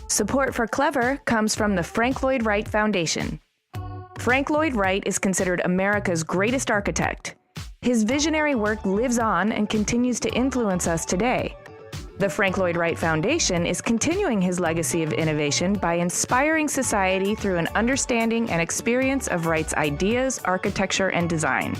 Support for Clever comes from the Frank Lloyd Wright Foundation. Frank Lloyd Wright is considered America's greatest architect. His visionary work lives on and continues to influence us today. The Frank Lloyd Wright Foundation is continuing his legacy of innovation by inspiring society through an understanding and experience of Wright's ideas, architecture, and design.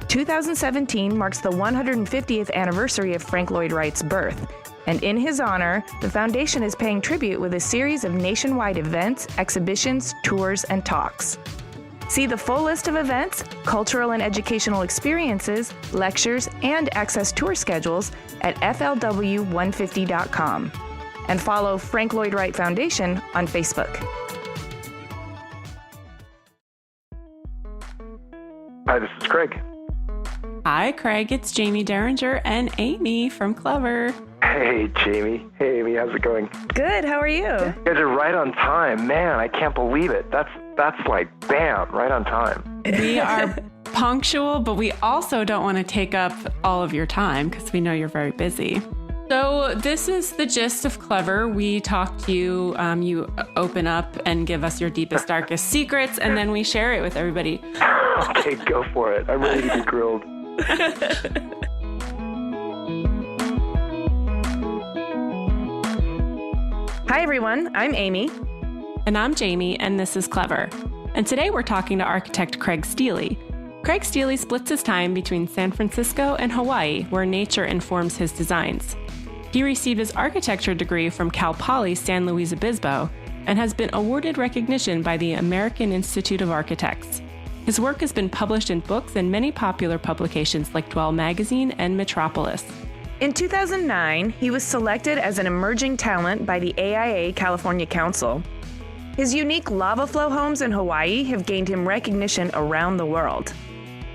2017 marks the 150th anniversary of Frank Lloyd Wright's birth, and in his honor, the foundation is paying tribute with a series of nationwide events, exhibitions, tours, and talks. See the full list of events, cultural and educational experiences, lectures, and access tour schedules at flw150.com. And follow Frank Lloyd Wright Foundation on Facebook. Hi, this is Craig. Hi, Craig. It's Jamie Derringer and Amy from Clever. Hey, Jamie. Hey, Amy. How's it going? Good. How are you? You guys are right on time. Man, I can't believe it. That's like, bam, right on time. We are punctual, but we also don't want to take up all of your time because we know you're very busy. So this is the gist of Clever. We talk to you, you open up and give us your deepest, darkest secrets, and then we share it with everybody. Okay, go for it. I'm ready to be grilled. Hi, everyone. I'm Amy. And I'm Jamie, and this is Clever. And today we're talking to architect Craig Steely. Craig Steely splits his time between San Francisco and Hawaii, where nature informs his designs. He received his architecture degree from Cal Poly San Luis Obispo and has been awarded recognition by the American Institute of Architects. His work has been published in books and many popular publications like Dwell Magazine and Metropolis. In 2009, he was selected as an emerging talent by the AIA California Council. His unique lava flow homes in Hawaii have gained him recognition around the world.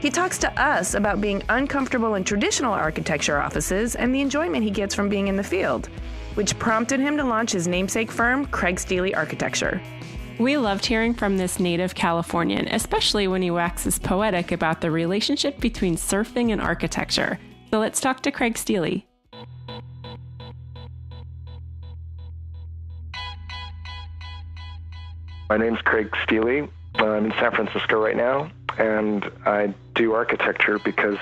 He talks to us about being uncomfortable in traditional architecture offices and the enjoyment he gets from being in the field, which prompted him to launch his namesake firm, Craig Steely Architecture. We loved hearing from this native Californian, especially when he waxes poetic about the relationship between surfing and architecture. So let's talk to Craig Steely. My name's Craig Steely. I'm in San Francisco right now, and I do architecture because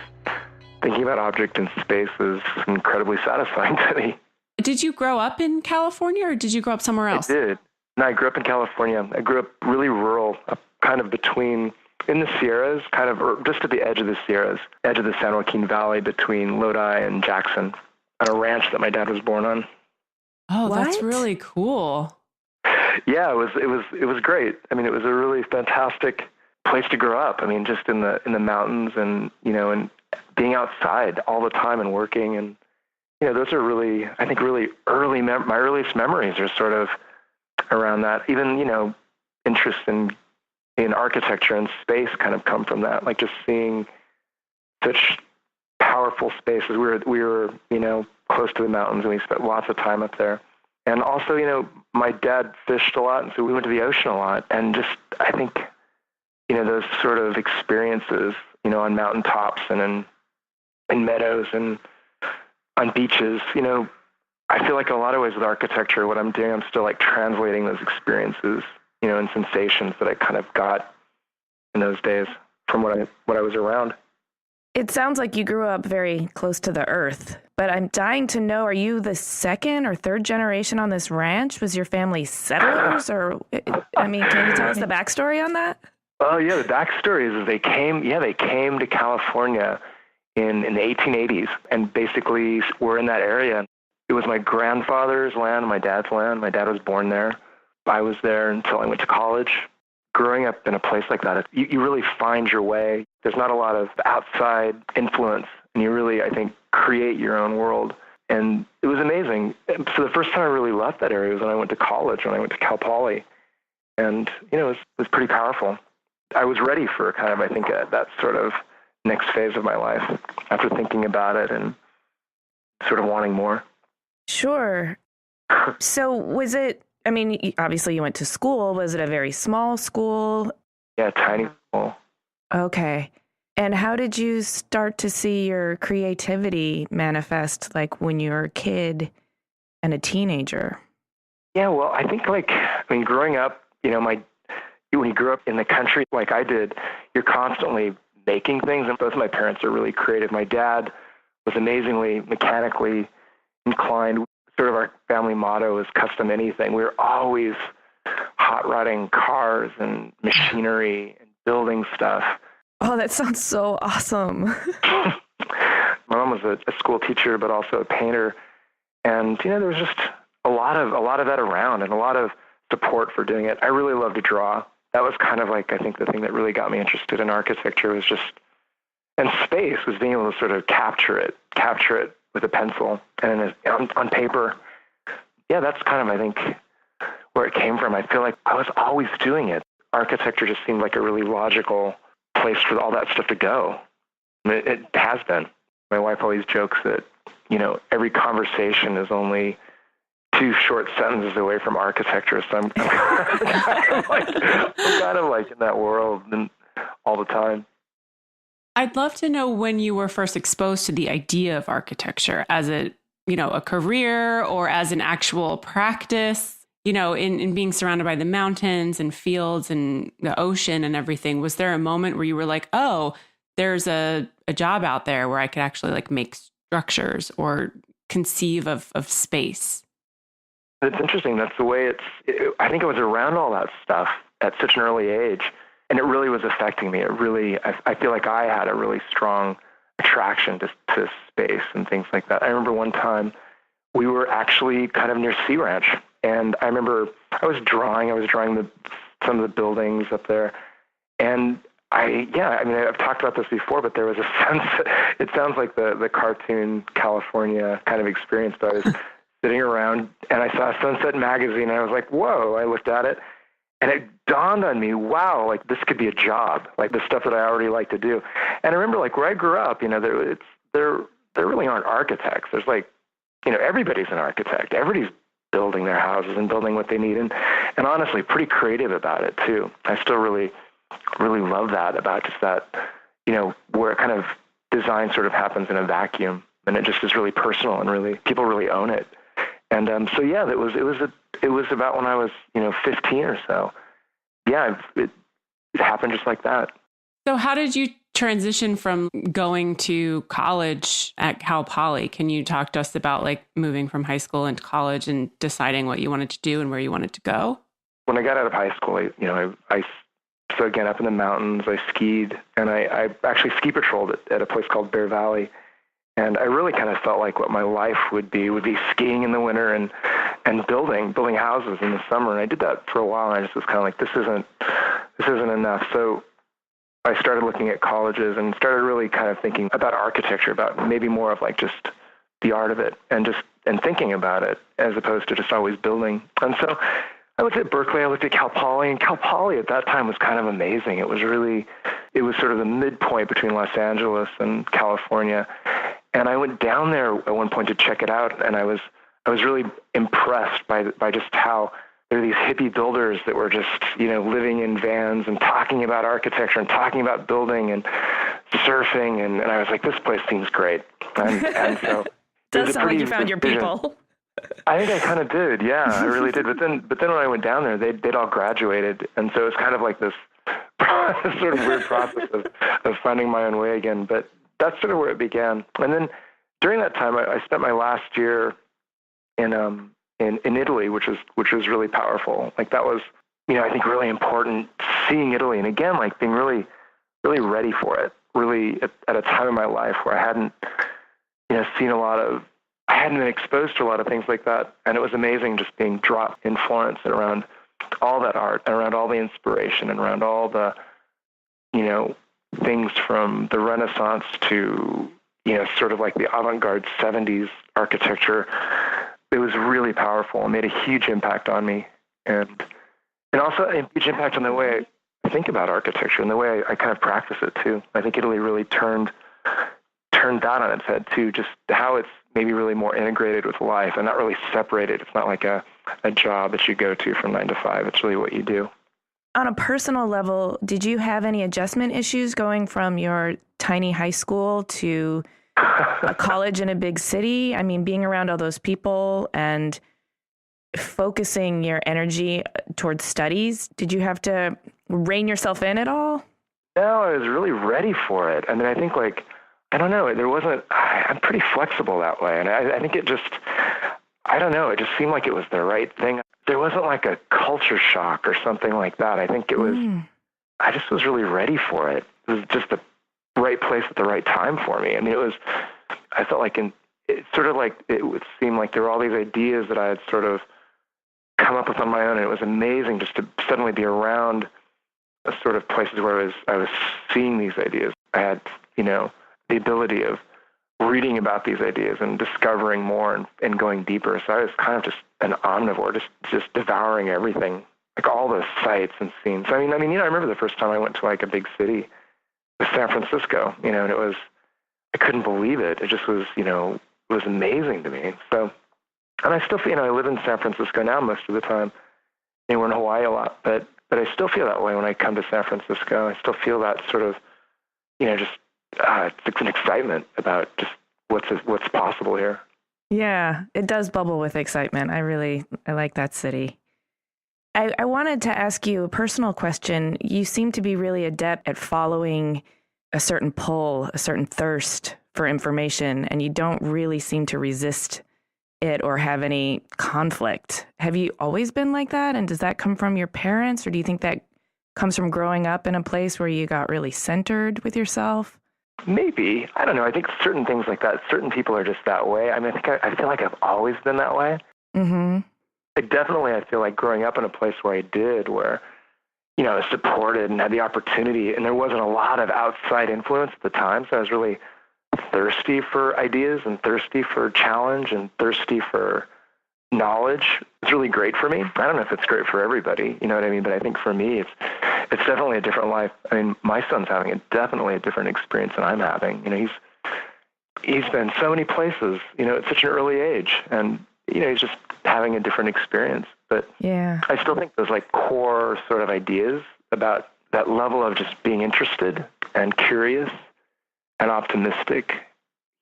thinking about object in space is incredibly satisfying to me. Did you grow up in California, or did you grow up somewhere else? I did. No, I grew up in California. I grew up really rural, kind of between, in the Sierras, kind of or just at the edge of the Sierras, edge of the San Joaquin Valley between Lodi and Jackson, on a ranch that my dad was born on. Oh, What? that's really cool. Yeah, it was great. I mean, it was a really fantastic place to grow up. I mean, just in the mountains and, and being outside all the time and working. And, those are really, I think, really early, my earliest memories are sort of around that. Even, interest in architecture and space kind of come from that. Like just seeing such powerful spaces. We were, close to the mountains and we spent lots of time up there. And also, my dad fished a lot, and so we went to the ocean a lot. And just, I think, those sort of experiences, on mountaintops and in meadows and on beaches, I feel like in a lot of ways with architecture, what I'm doing, I'm still like translating those experiences, and sensations that I kind of got in those days from what I was around. It sounds like you grew up very close to the earth, but I'm dying to know, are you the second or third generation on this ranch? Was your family settlers or, can you tell us the backstory on that? Oh yeah, the backstory is they came to California in the 1880s and basically were in that area. It was my grandfather's land, my dad's land. My dad was born there. I was there until I went to college. Growing up in a place like that, you really find your way. There's not a lot of outside influence, and you really, I think, create your own world. And it was amazing. So the first time I really left that area was when I went to college, when I went to Cal Poly. And, it was pretty powerful. I was ready for kind of, I think, that sort of next phase of my life after thinking about it and sort of wanting more. Sure. So was it, obviously you went to school. Was it a very small school? Yeah, tiny school. Okay. And how did you start to see your creativity manifest, like when you were a kid and a teenager? Yeah, well, I think growing up, when you grew up in the country like I did, you're constantly making things. And both of my parents are really creative. My dad was amazingly mechanically inclined. Sort of our family motto is custom anything. We were always hot rodding cars and machinery and building stuff. Oh, that sounds so awesome. My mom was a school teacher, but also a painter. And, there was just a lot of that around and a lot of support for doing it. I really love to draw. That was kind of I think the thing that really got me interested in architecture was and space was being able to sort of capture it with a pencil and on paper. Yeah, that's kind of, I think, where it came from. I feel like I was always doing it. Architecture just seemed like a really logical place for all that stuff to go. It has been. My wife always jokes that, every conversation is only 2 short sentences away from architecture. So I'm kind of like in that world and all the time. I'd love to know when you were first exposed to the idea of architecture as a career or as an actual practice, in being surrounded by the mountains and fields and the ocean and everything. Was there a moment where you were like, oh, there's a job out there where I could actually make structures or conceive of space? It's interesting. That's the way I think I was around all that stuff at such an early age. And it really was affecting me. I feel like I had a really strong attraction to space and things like that. I remember one time we were actually kind of near Sea Ranch. And I remember I was drawing some of the buildings up there. And I've talked about this before, but there was a sense, it sounds like the cartoon California kind of experience, but I was sitting around and I saw Sunset Magazine and I was like, whoa, I looked at it. And it dawned on me, wow, this could be a job, the stuff that I already like to do. And I remember where I grew up, there really aren't architects. There's everybody's an architect. Everybody's building their houses and building what they need. And honestly, pretty creative about it too. I still really, really love that about just that, where kind of design sort of happens in a vacuum and it just is really personal and really, people really own it. And so yeah, it was about when I was 15 or so. Yeah, it happened just like that. So how did you transition from going to college at Cal Poly? Can you talk to us about moving from high school into college and deciding what you wanted to do and where you wanted to go? When I got out of high school, I so again up in the mountains, I skied and I actually ski patrolled at a place called Bear Valley. And I really kind of felt like what my life would be skiing in the winter and building houses in the summer. And I did that for a while. And I just was kind of like, this isn't enough. So I started looking at colleges and started really kind of thinking about architecture, about maybe more of just the art of it and thinking about it as opposed to just always building. And so I looked at Berkeley, I looked at Cal Poly, and Cal Poly at that time was kind of amazing. It was sort of the midpoint between Los Angeles and California. And I went down there at one point to check it out, and I was really impressed by just how there were these hippie builders that were just, living in vans and talking about architecture and talking about building and surfing, and I was like, this place seems great. And so does sound like you found your people. I think I kind of did, yeah, I really did. But then when I went down there, they'd all graduated, and so it was kind of like this sort of weird process of finding my own way again. But that's sort of where it began. And then during that time, I spent my last year in Italy, which was really powerful. That was, I think really important, seeing Italy, and again, being really, really ready for it. Really at a time in my life where I hadn't, seen I hadn't been exposed to a lot of things like that, and it was amazing just being dropped in Florence and around all that art, and around all the inspiration, and around all the, things from the Renaissance to, sort of the avant-garde 70s architecture. It was really powerful and made a huge impact on me. And also a huge impact on the way I think about architecture and the way I kind of practice it too. I think Italy really turned that on its head too, just how it's maybe really more integrated with life and not really separated. It's not like a job that you go to from 9 to 5. It's really what you do. On a personal level, did you have any adjustment issues going from your tiny high school to a college in a big city? I mean, being around all those people, and focusing your energy towards studies? Did you have to rein yourself in at all? No, I was really ready for it. I mean, I think I don't know, I'm pretty flexible that way. And I think it just seemed like it was the right thing. There wasn't like a culture shock or something like that. I think it was, I just was really ready for it. It was just the right place at the right time for me. I mean, I felt like it would seem like there were all these ideas that I had sort of come up with on my own. And it was amazing just to suddenly be around a sort of places where I was seeing these ideas. I had, the ability of reading about these ideas and discovering more and going deeper. So I was kind of just an omnivore, just devouring everything, like all the sights and scenes. I mean, I remember the first time I went to like a big city, it was San Francisco, and I couldn't believe it. It just was, it was amazing to me. So, and I still feel, I live in San Francisco now most of the time. We're in Hawaii a lot, but I still feel that way when I come to San Francisco. I still feel that sort of, it's an excitement about just what's possible here. Yeah, it does bubble with excitement. I like that city. I wanted to ask you a personal question. You seem to be really adept at following a certain pull, a certain thirst for information, and you don't really seem to resist it or have any conflict. Have you always been like that? And does that come from your parents, or do you think that comes from growing up in a place where you got really centered with yourself? Maybe. I don't know. I think certain things like that, certain people are just that way. I mean, I feel like I've always been that way. Mm-hmm. I feel like growing up in a place where I was supported and had the opportunity, and there wasn't a lot of outside influence at the time, so I was really thirsty for ideas and thirsty for challenge and thirsty for knowledge. It's really great for me. I don't know if it's great for everybody, you know what I mean? But I think for me, it's definitely a different life. I mean, my son's having definitely a different experience than I'm having. He's been so many places, at such an early age, and, he's just having a different experience. But yeah, I still think those like core sort of ideas about that level of just being interested and curious and optimistic,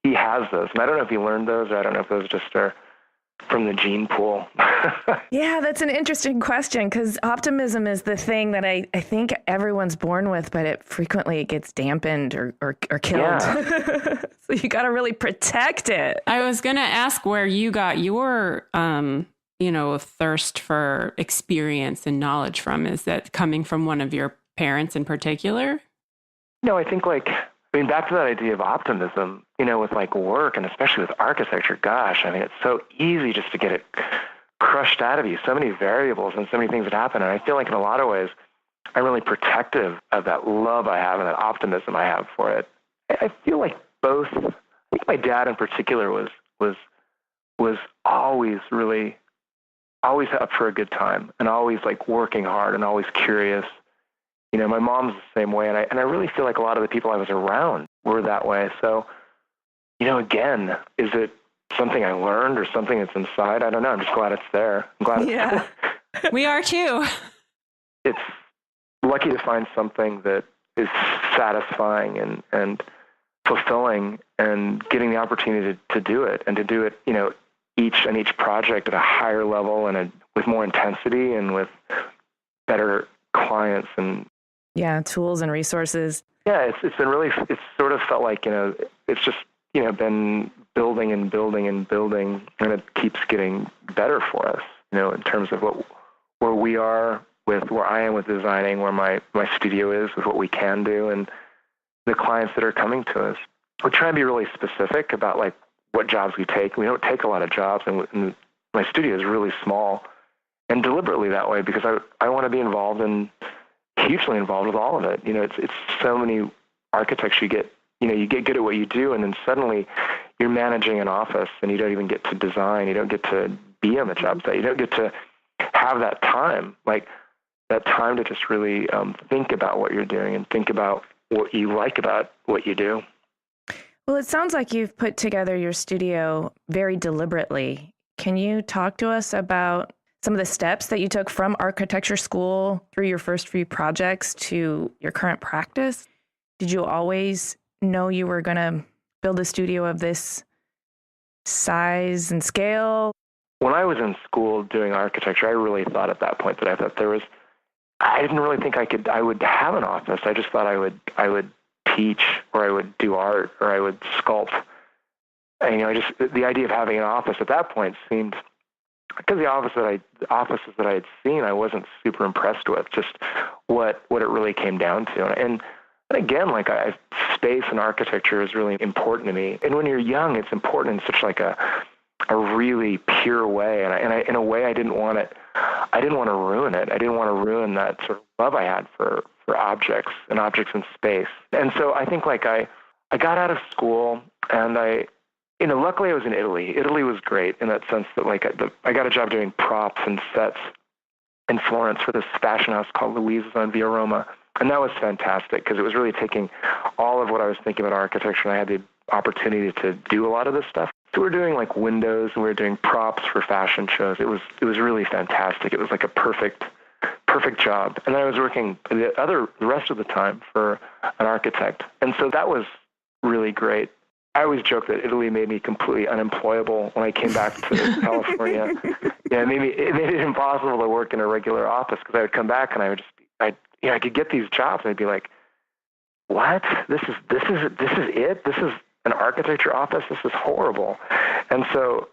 he has those. And I don't know if he learned those, or I don't know if those just are from the gene pool. Yeah, that's an interesting question, because optimism is the thing that I think everyone's born with, but it gets dampened or killed. Yeah. So you got to really protect it. I was going to ask where you got your, thirst for experience and knowledge from. Is that coming from one of your parents in particular? No, I think back to that idea of optimism, with like work and especially with architecture, gosh, it's so easy just to get it crushed out of you. So many variables and so many things that happen. And I feel like in a lot of ways, I'm really protective of that love I have and that optimism I have for it. I feel like I think my dad in particular was always up for a good time and always like working hard and always curious. My mom's the same way, and I really feel like a lot of the people I was around were that way. So, again, is it something I learned or something that's inside? I don't know. I'm just glad it's there. I'm glad. Yeah, we are too. It's lucky to find something that is satisfying and fulfilling, and getting the opportunity to do it and to do it, each project at a higher level and with more intensity and with better clients and tools and resources. Yeah, it's been really, it's sort of felt like, it's just, been building and building and building, and it keeps getting better for us, in terms of where we are with, where I am with designing, where my studio is with what we can do, and the clients that are coming to us. We try and be really specific about like what jobs we take. We don't take a lot of jobs, and my studio is really small, and deliberately that way, because I want to be hugely involved with all of it. It's so many architects you get good at what you do, and then suddenly you're managing an office and you don't even get to design. You don't get to be on the job site. You don't get to have that time, to just really think about what you're doing and think about what you like about what you do. Well, it sounds like you've put together your studio very deliberately. Can you talk to us about some of the steps that you took from architecture school through your first few projects to your current practice? Did you always know you were going to build a studio of this size and scale? when I was in school doing architecture, I really thought at that point that I didn't really think I would have an office. I just thought I would teach, or I would do art, or I would sculpt. And, the idea of having an office at that point seemed, because the offices that I had seen, I wasn't super impressed with just what it really came down to. And again, space and architecture is really important to me. And when you're young, it's important in such like a really pure way. And in a way, I didn't want to ruin it. I didn't want to ruin that sort of love I had for objects and objects in space. And so I think I got out of school, and luckily I was in Italy. Italy was great in that sense that I got a job doing props and sets in Florence for this fashion house called Louise's on Via Roma. And that was fantastic because it was really taking all of what I was thinking about architecture, and I had the opportunity to do a lot of this stuff. So we were doing windows, and we were doing props for fashion shows. It was really fantastic. It was like a perfect job. And then I was working the rest of the time for an architect. And so that was really great. I always joke that Italy made me completely unemployable when I came back to California. It made it impossible to work in a regular office, because I would come back and I could get these jobs, and I'd be like, what? This is it? This is an architecture office? This is horrible. And so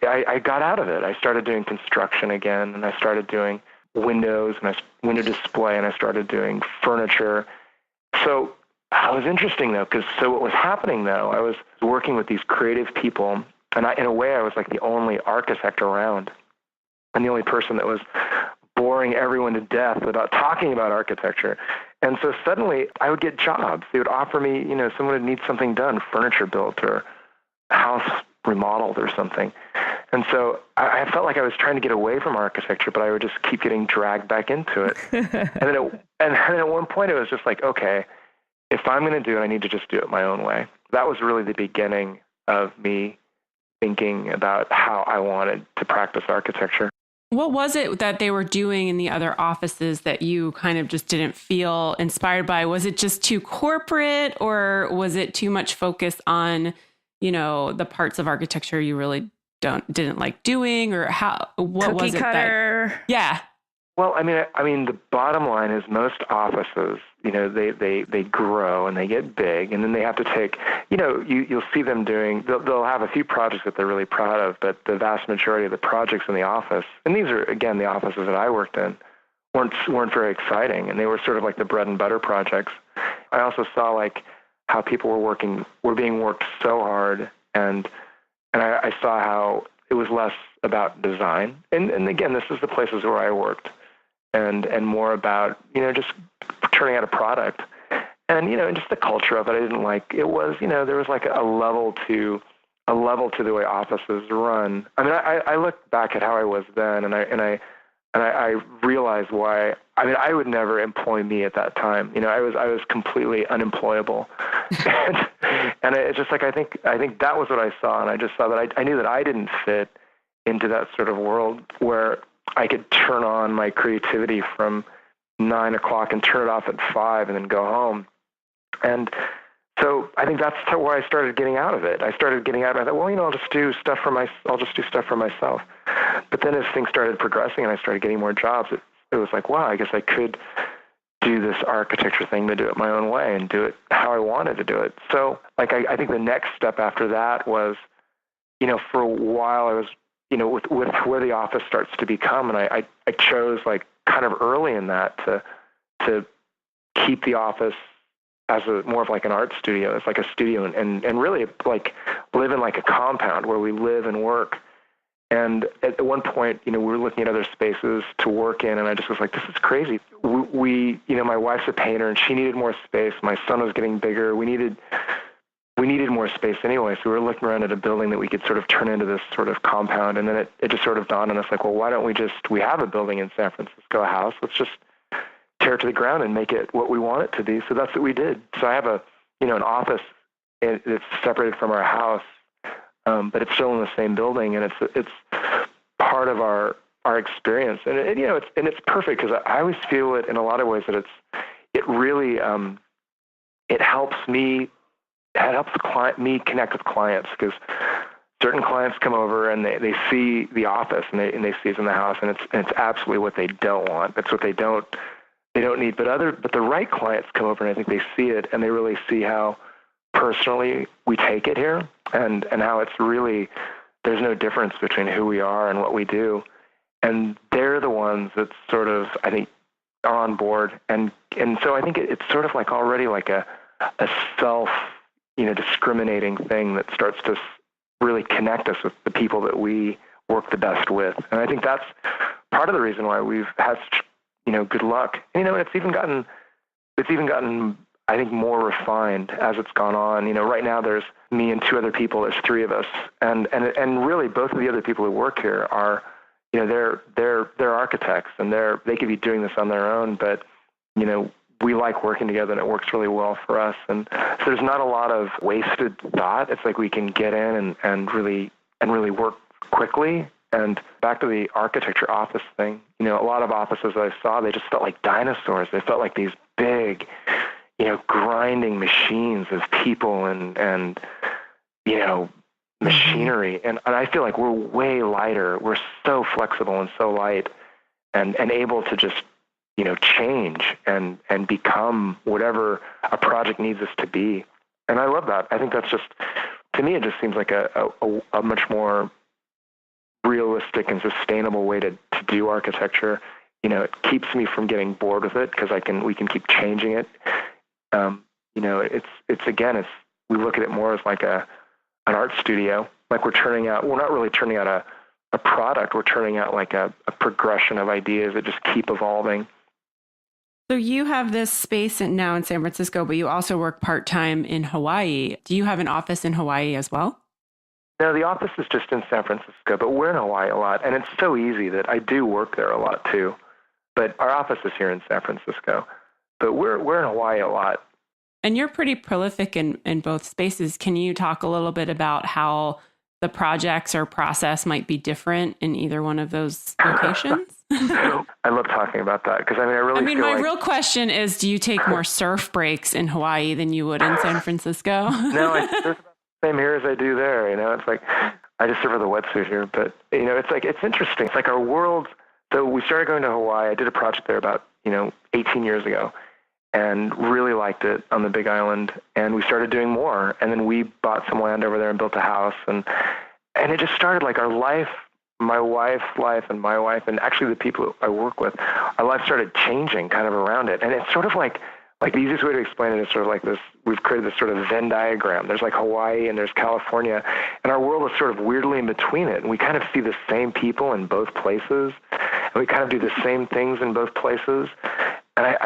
I got out of it. I started doing construction again, and I started doing windows and window display, and I started doing furniture. So it was interesting though, because what was happening though, I was working with these creative people, and in a way I was like the only architect around, and the only person that was boring everyone to death without talking about architecture. And so suddenly I would get jobs. They would offer me, someone would need something done, furniture built or a house remodeled or something. And so I felt like I was trying to get away from architecture, but I would just keep getting dragged back into it. and then at one point it was just like, okay, if I'm going to do it, I need to just do it my own way. That was really the beginning of me thinking about how I wanted to practice architecture. What was it that they were doing in the other offices that you kind of just didn't feel inspired by? Was it just too corporate, or was it too much focus on, the parts of architecture you really didn't like doing, or what was it that? Yeah. Well, I mean, the bottom line is most offices, they grow and they get big, and then they have to take, you'll see them doing, they'll have a few projects that they're really proud of, but the vast majority of the projects in the office, and these are, again, the offices that I worked in, weren't very exciting, and they were sort of like the bread and butter projects. I also saw how people were being worked so hard, and I saw how it was less about design. And again, this is the places where I worked. And more about, just turning out a product, and just the culture of it. I didn't like. It was, there was a level to the way offices run. I mean, I look back at how I was then, and I realized why. I mean, I would never employ me at that time. I was completely unemployable, and it's just I think that was what I saw, and I just saw that I knew that I didn't fit into that sort of world where I could turn on my creativity from 9 o'clock and turn it off at 5 and then go home. And so I think that's where I started getting out of it. I thought, well, I'll just do stuff for myself. But then as things started progressing and I started getting more jobs, it was like, wow, I guess I could do this architecture thing, to do it my own way and do it how I wanted to do it. So I think the next step after that was, for a while I was, with where the office starts to become. And I chose kind of early in that to keep the office as more of an art studio. It's like a studio and really live in a compound where we live and work. And at one point, we were looking at other spaces to work in, and I just was like, this is crazy. We my wife's a painter and she needed more space. My son was getting bigger. We needed more space anyway, so we were looking around at a building that we could sort of turn into this sort of compound, and then it just sort of dawned on us well, why don't we have a building in San Francisco, a house, let's just tear it to the ground and make it what we want it to be. So that's what we did. So I have an office that's separated from our house, but it's still in the same building, and it's part of our experience, and it's perfect because I always feel it in a lot of ways that it really it helps me. It helps me connect with clients, because certain clients come over and they see the office and they see it's in the house, and it's absolutely what they don't want. It's what they don't need. But the right clients come over and I think they see it, and they really see how personally we take it here, and how it's really, there's no difference between who we are and what we do. And they're the ones that sort of, I think, are on board. And so I think it's sort of like already like a self, discriminating thing that starts to really connect us with the people that we work the best with. And I think that's part of the reason why we've had such, good luck. And, it's even gotten, I think, more refined as it's gone on. Right now there's me and two other people, there's three of us. And really both of the other people who work here are, they're architects, and they could be doing this on their own, but, we like working together, and it works really well for us. And so there's not a lot of wasted thought. It's like we can get in and really work quickly. And back to the architecture office thing, a lot of offices I saw, they just felt like dinosaurs. They felt like these big, grinding machines of people and machinery. And I feel like we're way lighter. We're so flexible and so light and able to just, change and become whatever a project needs us to be. And I love that. I think that's just, to me, it just seems like a much more realistic and sustainable way to do architecture. It keeps me from getting bored with it because we can keep changing it. We look at it more as like an art studio. Like we're not really turning out a product. We're turning out like a progression of ideas that just keep evolving. So you have this space now in San Francisco, but you also work part-time in Hawaii. Do you have an office in Hawaii as well? No, the office is just in San Francisco, but we're in Hawaii a lot. And it's so easy that I do work there a lot too. But our office is here in San Francisco. But we're in Hawaii a lot. And you're pretty prolific in both spaces. Can you talk a little bit about how the projects or process might be different in either one of those locations? I love talking about that because my real question is, do you take more surf breaks in Hawaii than you would in San Francisco? No, it's the same here as I do there. It's like I just serve with a wetsuit here, but it's interesting. It's like our world. So we started going to Hawaii. I did a project there about 18 years ago, and really liked it on the Big Island. And we started doing more. And then we bought some land over there and built a house, and it just started like our life. My wife's life and my wife, and actually the people I work with, our life started changing kind of around it. And it's sort of like the easiest way to explain it is sort of like this, we've created this sort of Venn diagram. There's like Hawaii and there's California, and our world is sort of weirdly in between it. And we kind of see the same people in both places, and we kind of do the same things in both places. And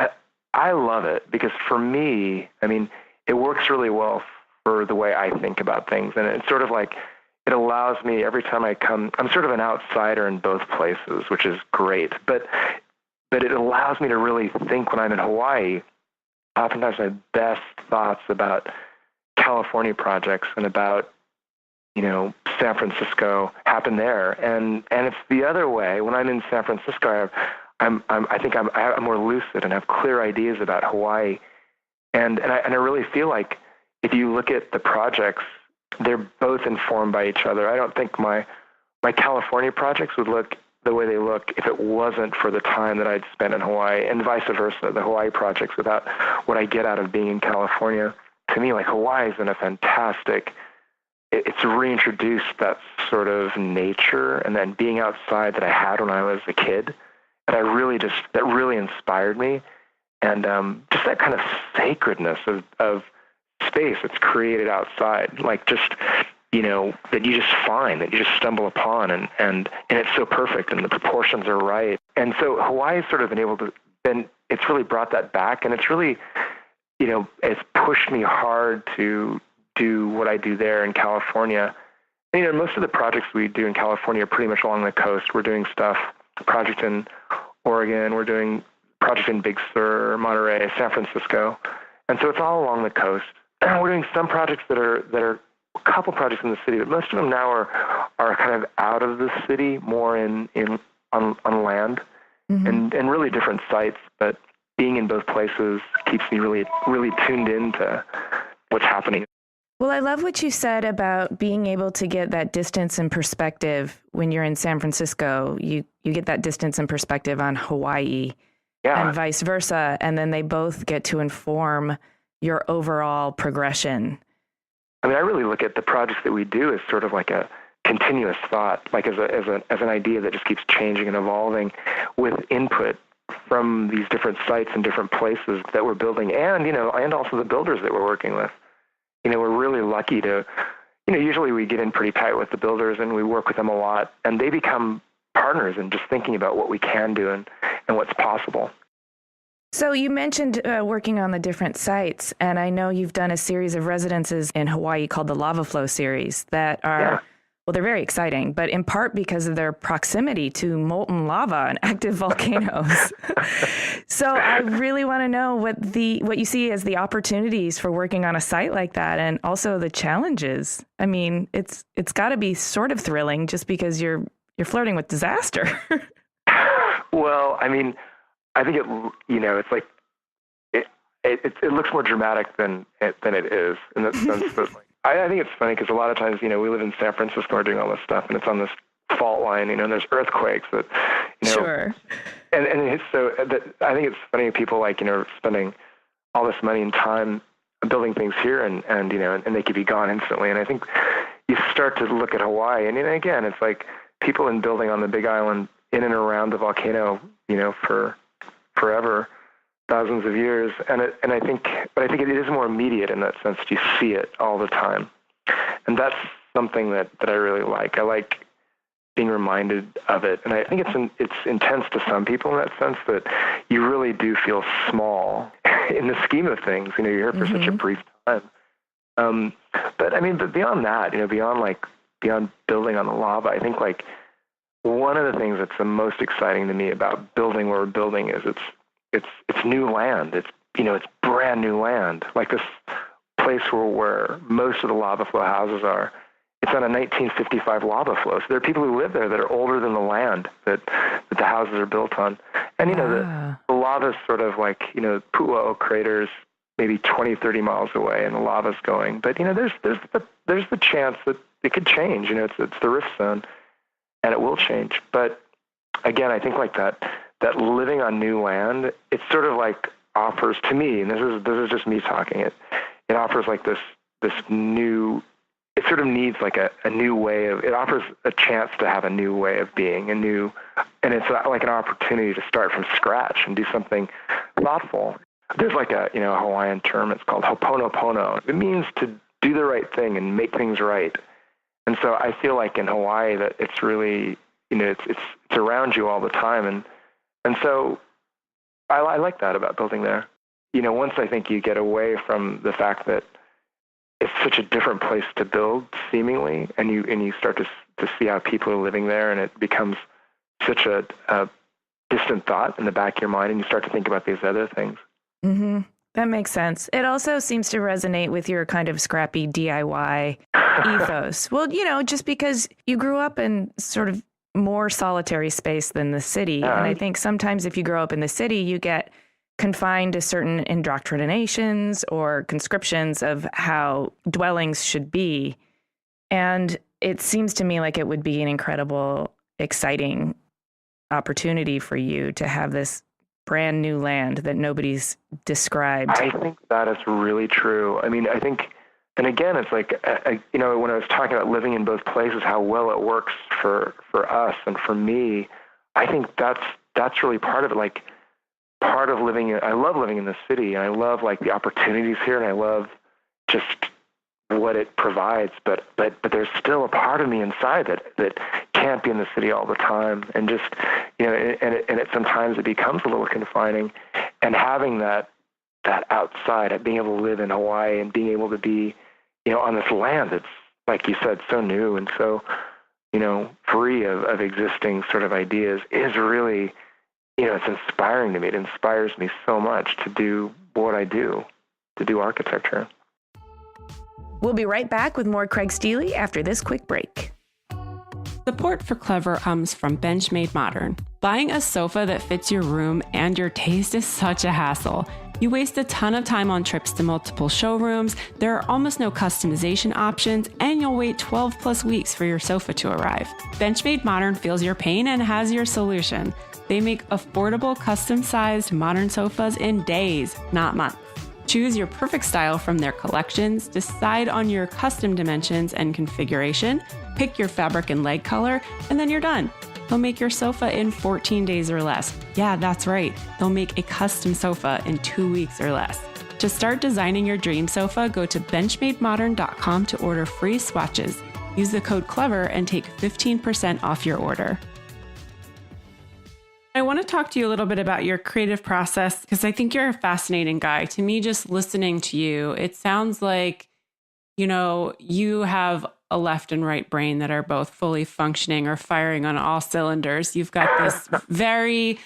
I love it because for me, it works really well for the way I think about things. And it's sort of like, it allows me, every time I come, I'm sort of an outsider in both places, which is great. But it allows me to really think when I'm in Hawaii. Oftentimes my best thoughts about California projects and about, San Francisco happen there. And it's the other way. When I'm in San Francisco, I'm more lucid and have clear ideas about Hawaii. And I really feel like if you look at the projects, they're both informed by each other. I don't think my California projects would look the way they look if it wasn't for the time that I'd spent in Hawaii, and vice versa, the Hawaii projects without what I get out of being in California. To me, like Hawaii's been a fantastic, it's reintroduced that sort of nature and then being outside that I had when I was a kid. And that really inspired me. And just that kind of sacredness of space that's created outside, like just, that you just find, that you just stumble upon, and it's so perfect and the proportions are right. And so Hawaii's sort of been able to, it's really brought that back, and it's really, it's pushed me hard to do what I do there in California. And, most of the projects we do in California are pretty much along the coast. We're doing project in Oregon, we're doing project in Big Sur, Monterey, San Francisco. And so it's all along the coast. We're doing some projects that are a couple projects in the city, but most of them now are kind of out of the city, more on land, and really different sites. But being in both places keeps me really, really tuned into what's happening. Well, I love what you said about being able to get that distance and perspective when you're in San Francisco. You get that distance and perspective on Hawaii and vice versa. And then they both get to inform your overall progression. I mean, I really look at the projects that we do as sort of like a continuous thought, like as an idea that just keeps changing and evolving with input from these different sites and different places that we're building, and and also the builders that we're working with. We're really lucky to, usually we get in pretty tight with the builders and we work with them a lot, and they become partners in just thinking about what we can do and what's possible. So you mentioned working on the different sites, and I know you've done a series of residences in Hawaii called the Lava Flow series that are, well, they're very exciting, but in part because of their proximity to molten lava and active volcanoes. So I really want to know what you see as the opportunities for working on a site like that, and also the challenges. I mean, it's got to be sort of thrilling just because you're flirting with disaster. Well, I mean, I think it's like it looks more dramatic than it is in the sense that I think it's funny because a lot of times we live in San Francisco, we're doing all this stuff, and it's on this fault line, and there's earthquakes that Sure. And it's so that I think it's funny people spending all this money and time building things here, and they could be gone instantly. And I think you start to look at Hawaii, and again, it's like people in building on the Big Island in and around the volcano, for forever, thousands of years, but I think it is more immediate in that sense. You see it all the time, and that's something that I really like. I like being reminded of it, and I think it's intense to some people in that sense that you really do feel small in the scheme of things. You're here for such a brief time, but beyond that, beyond building on the lava, I think one of the things that's the most exciting to me about building where we're building is it's new land. It's brand new land. Like this place where most of the lava flow houses are, it's on a 1955 lava flow. So there are people who live there that are older than the land that the houses are built on. And the lava's sort of like Pu'u'o craters, maybe 20, 30 miles away, and the lava's going. But there's the chance that it could change. It's the rift zone, and it will change. But again, I think that living on new land, it sort of offers to me, and this is just me talking, it offers this new, it sort of needs a new way of, it offers a chance to have a new way of being, and it's like an opportunity to start from scratch and do something thoughtful. There's a Hawaiian term, it's called ho'oponopono. It means to do the right thing and make things right. And so I feel like in Hawaii that it's really, it's around you all the time. And so I like that about building there. Once I think you get away from the fact that it's such a different place to build, seemingly, and you start to see how people are living there, and it becomes such a distant thought in the back of your mind, and you start to think about these other things. Mm-hmm. That makes sense. It also seems to resonate with your kind of scrappy DIY ethos. Well, just because you grew up in sort of more solitary space than the city. And I think sometimes if you grow up in the city, you get confined to certain indoctrinations or conscriptions of how dwellings should be. And it seems to me like it would be an incredible, exciting opportunity for you to have this brand new land that nobody's described. I think that is really true. I think, and again, it's when I was talking about living in both places, how well it works for us and for me, I think that's really part of it. Part of living, I love living in the city, and I love the opportunities here, and I love just what it provides. But there's still a part of me inside that can't be in the city all the time, and just and sometimes it becomes a little confining. And having that outside, being able to live in Hawaii and being able to be on this land that's, like you said, so new and so free of existing sort of ideas, is really it's inspiring to me. It inspires me so much to do what I do, to do architecture. We'll be right back with more Craig Steely after this quick break. Support for Clever comes from Benchmade Modern. Buying a sofa that fits your room and your taste is such a hassle. You waste a ton of time on trips to multiple showrooms, there are almost no customization options, and you'll wait 12 plus weeks for your sofa to arrive. Benchmade Modern feels your pain and has your solution. They make affordable, custom-sized modern sofas in days, not months. Choose your perfect style from their collections, decide on your custom dimensions and configuration, pick your fabric and leg color, and then you're done. They'll make your sofa in 14 days or less. Yeah, that's right. They'll make a custom sofa in 2 weeks or less. To start designing your dream sofa, go to benchmademodern.com to order free swatches. Use the code CLEVER and take 15% off your order. I want to talk to you a little bit about your creative process because I think you're a fascinating guy. To me, just listening to you, it sounds like, you have a left and right brain that are both fully functioning or firing on all cylinders. You've got this very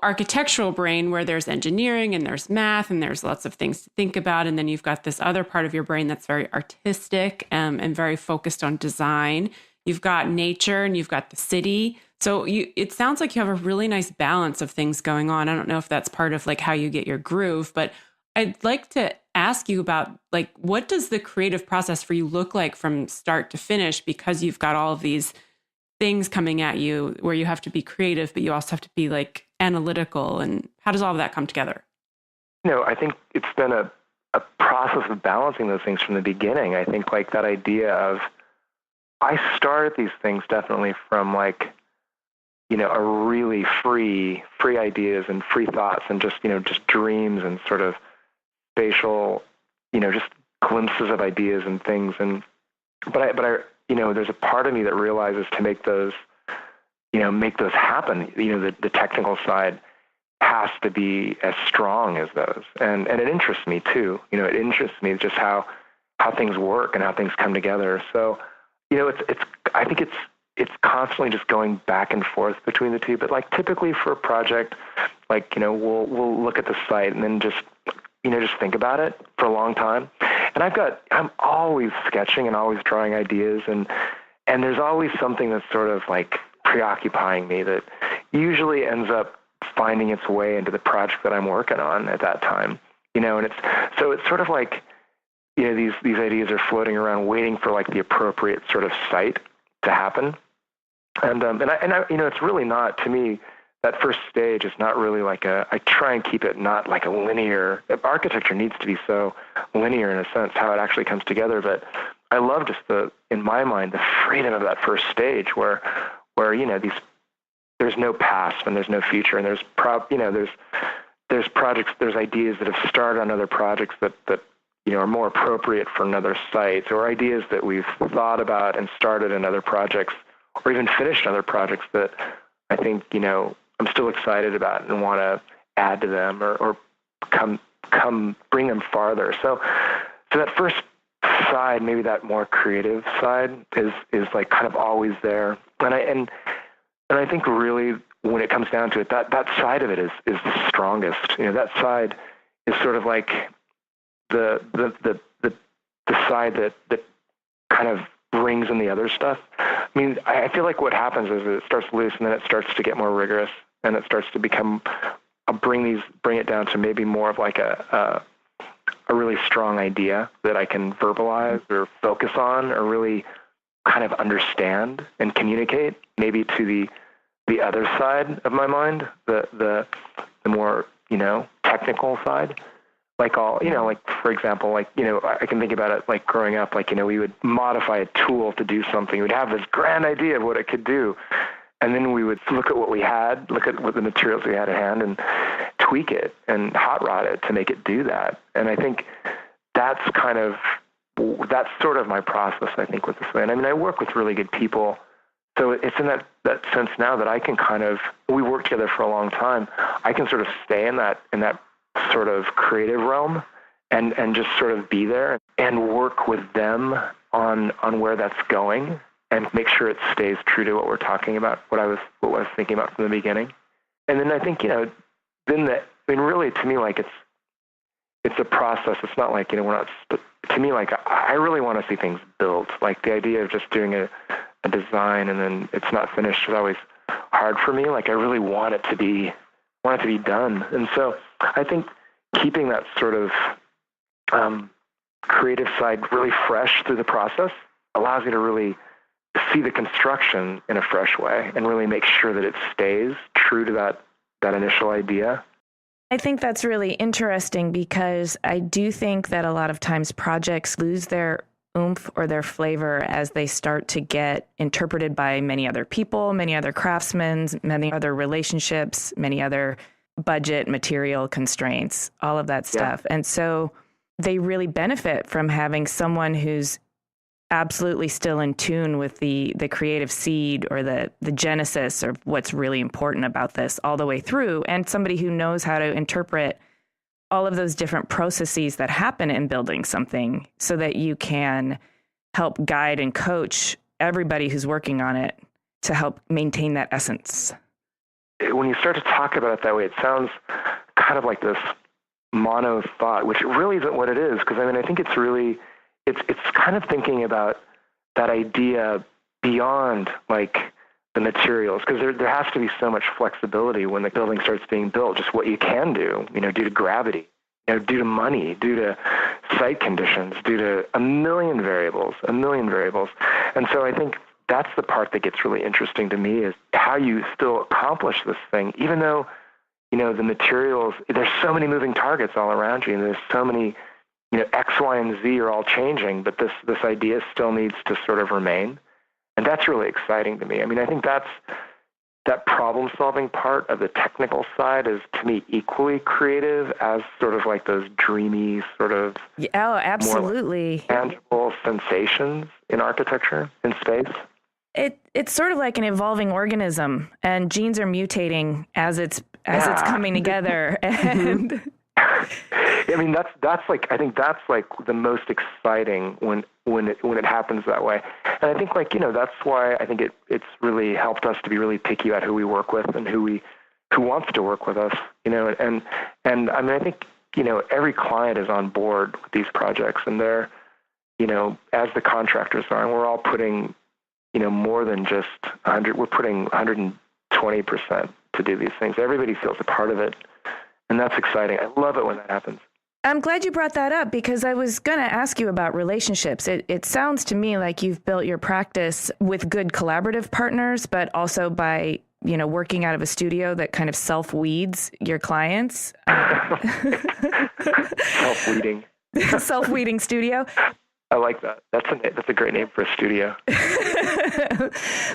architectural brain where there's engineering and there's math and there's lots of things to think about. And then you've got this other part of your brain that's very artistic and very focused on design. You've got nature and you've got the city. So it sounds like you have a really nice balance of things going on. I don't know if that's part of how you get your groove, but I'd like to ask you about what does the creative process for you look like from start to finish? Because you've got all of these things coming at you where you have to be creative, but you also have to be analytical. And how does all of that come together? I think it's been a process of balancing those things from the beginning. I think that idea of, I started these things definitely from a really free ideas and free thoughts and just dreams and sort of spatial, just glimpses of ideas and things. But I there's a part of me that realizes to make those happen, the technical side has to be as strong as those. And it interests me too. It interests me just how things work and how things come together. So, I think it's constantly just going back and forth between the two. But typically for a project, we'll look at the site and then just think about it for a long time. And I'm always sketching and always drawing ideas. And there's always something that's sort of preoccupying me that usually ends up finding its way into the project that I'm working on at that time, and it's sort of these ideas are floating around waiting for the appropriate sort of site to happen. And I it's really not, to me, that first stage is not really I try and keep it not a linear, architecture needs to be so linear in a sense, how it actually comes together. But I love just in my mind, the freedom of that first stage where there's no past and there's no future. And there's projects, there's ideas that have started on other projects that are more appropriate for another site, or ideas that we've thought about and started in other projects, or even finished other projects that I think, I'm still excited about and want to add to them or come bring them farther. So that first side, maybe that more creative side is kind of always there. And I think really when it comes down to it, that side of it is the strongest. That side is sort of the side that kind of brings in the other stuff. I mean, I feel what happens is it starts loose and then it starts to get more rigorous and it starts to become, I'll bring it down to maybe more of a really strong idea that I can verbalize or focus on or really kind of understand and communicate maybe to the other side of my mind, the more, technical side. For example, I can think about it growing up, we would modify a tool to do something. We'd have this grand idea of what it could do. And then we would look at what we had, look at what the materials we had at hand and tweak it and hot rod it to make it do that. And I think that's sort of my process, I think, with this thing. I mean, I work with really good people. So it's in that sense now that I can we work together for a long time. I can sort of stay in that sort of creative realm and just sort of be there and work with them on where that's going and make sure it stays true to what we're talking about, what I was thinking about from the beginning. And then I think, really to me, it's it's a process. It's not like, we're not, to me, like, I really want to see things built. Like, the idea of just doing a design and then it's not finished is always hard for me. Like, I really want it to be done. And so I think keeping that sort of creative side really fresh through the process allows you to really see the construction in a fresh way and really make sure that it stays true to that initial idea. I think that's really interesting because I do think that a lot of times projects lose their oomph or their flavor as they start to get interpreted by many other people, many other craftsmen, many other relationships, many other budget, material constraints, all of that stuff. Yeah. And so they really benefit from having someone who's absolutely still in tune with the creative seed or the genesis of what's really important about this all the way through, and somebody who knows how to interpret all of those different processes that happen in building something so that you can help guide and coach everybody who's working on it to help maintain that essence. When you start to talk about it that way, it sounds kind of like this mono thought, which really isn't what it is. Because I think it's really, it's kind of thinking about that idea beyond like the materials, because there has to be so much flexibility when the building starts being built, just what you can do, due to gravity, due to money, due to site conditions, due to a million variables. And so I think that's the part that gets really interesting to me, is how you still accomplish this thing, even though, the materials, there's so many moving targets all around you, and there's so many, X, Y, and Z are all changing, but this idea still needs to sort of remain. And that's really exciting to me. I think that problem-solving part of the technical side is, to me, equally creative as sort of like those dreamy sort of absolutely more tangible sensations in architecture, in space. It's sort of like an evolving organism, and genes are mutating as it's coming together. And that's like, I think that's like the most exciting when it happens that way. And I think that's why I think it's really helped us to be really picky about who we work with and who wants to work with us, and I think, every client is on board with these projects, and they're, as the contractors are, and we're all putting, more than just 100, we're putting 120% to do these things. Everybody feels a part of it. And that's exciting. I love it when that happens. I'm glad you brought that up, because I was going to ask you about relationships. It sounds to me like you've built your practice with good collaborative partners, but also by, working out of a studio that kind of self-weeds your clients. Self-weeding. Self-weeding studio. I like that. That's a great name for a studio.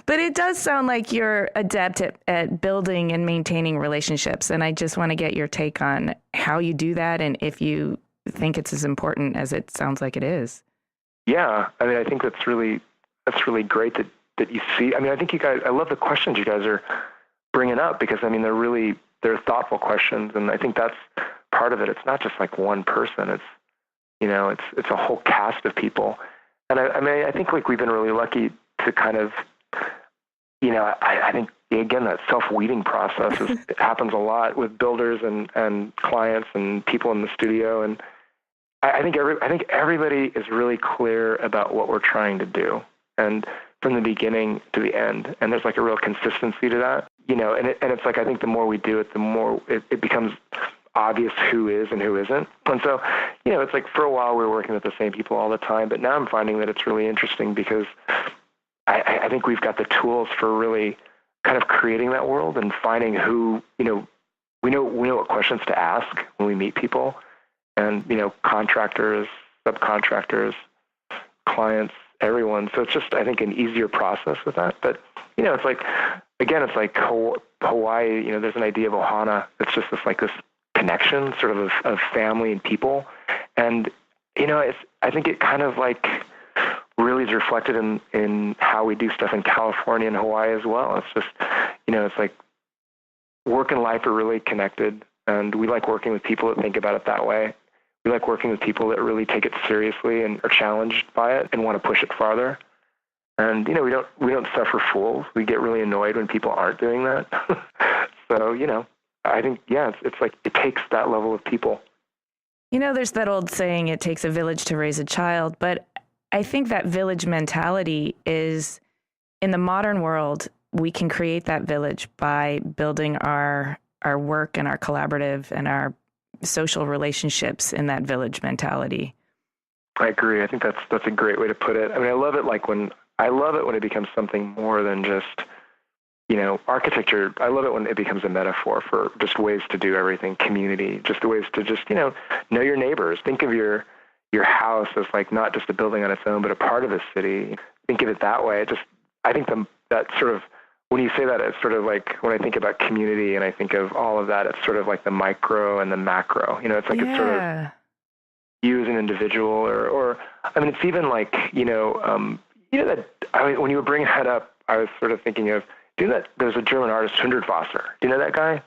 But it does sound like you're adept at building and maintaining relationships. And I just want to get your take on how you do that, and if you think it's as important as it sounds like it is. Yeah. I think that's really great that you see. I think you guys, I love the questions you guys are bringing up, because they're thoughtful questions. And I think that's part of it. It's not just like one person. It's a whole cast of people. And I think like we've been really lucky to kind of, I think, again, that self-weeding process it happens a lot with builders and clients and people in the studio. And I think everybody is really clear about what we're trying to do, and from the beginning to the end. And there's like a real consistency to that, and it's like, I think the more we do it, the more it becomes obvious who is and who isn't. And so, it's like for a while we were working with the same people all the time, but now I'm finding that it's really interesting, because I think we've got the tools for really kind of creating that world and finding who, we know what questions to ask when we meet people, and, contractors, subcontractors, clients, everyone. So it's just, I think, an easier process with that. But, it's like, again, it's like Hawaii, there's an idea of ohana. It's just this connection sort of family and people. And, I think it kind of like really is reflected in how we do stuff in California and Hawaii as well. It's just, it's like work and life are really connected, and we like working with people that think about it that way. We like working with people that really take it seriously and are challenged by it and want to push it farther. And, we don't suffer fools. We get really annoyed when people aren't doing that. So, I think, it's like it takes that level of people. There's that old saying, it takes a village to raise a child, but I think that village mentality is, in the modern world, we can create that village by building our work and our collaborative and our social relationships in that village mentality. I agree. I think that's a great way to put it. I mean, I love it when it becomes something more than just, architecture. I love it when it becomes a metaphor for just ways to do everything, community, just ways to just, know your neighbors. Think of your house as like not just a building on its own, but a part of a city. Think of it that way. I think that sort of, when you say that, it's sort of like when I think about community and I think of all of that, it's sort of like the micro and the macro. It's like it's sort of you as an individual, or I mean, it's even like that. When you were bringing that up, I was sort of thinking of there's a German artist, Hundertwasser. Do you know that guy?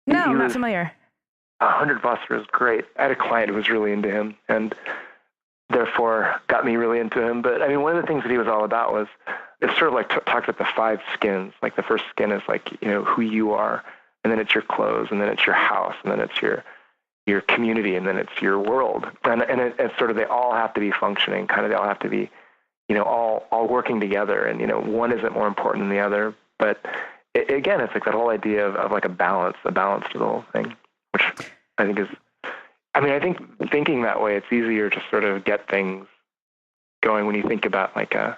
No, I'm not familiar. Hundertwasser is great. I had a client who was really into him, and therefore got me really into him. But I mean, one of the things that he was all about was, it's sort of like talks about the 5 skins. Like the first skin is like, who you are, and then it's your clothes, and then it's your house, and then it's your community, and then it's your world. And it's sort of, they all have to be functioning, kind of, they all have to be, all working together. And, one isn't more important than the other. But again, it's like that whole idea of like a balance to the whole thing, which I think is, I think thinking that way, it's easier to sort of get things going when you think about like a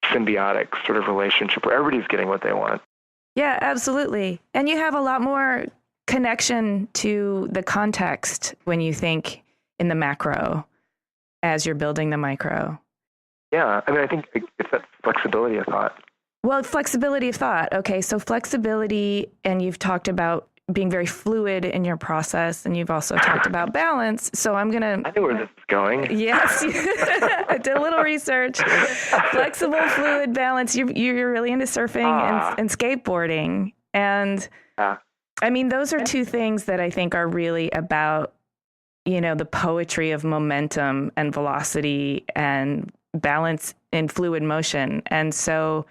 symbiotic sort of relationship where everybody's getting what they want. Yeah, absolutely. And you have a lot more connection to the context when you think in the macro as you're building the micro. Yeah, I think it's that flexibility of thought. Well, flexibility of thought. Okay, so flexibility, and you've talked about being very fluid in your process, and you've also talked about balance. So I'm going to... I know where this is going. Yes. I did a little research. Flexible, fluid, balance. You're really into surfing and skateboarding. And those are two things that I think are really about, the poetry of momentum and velocity and balance in fluid motion. And so,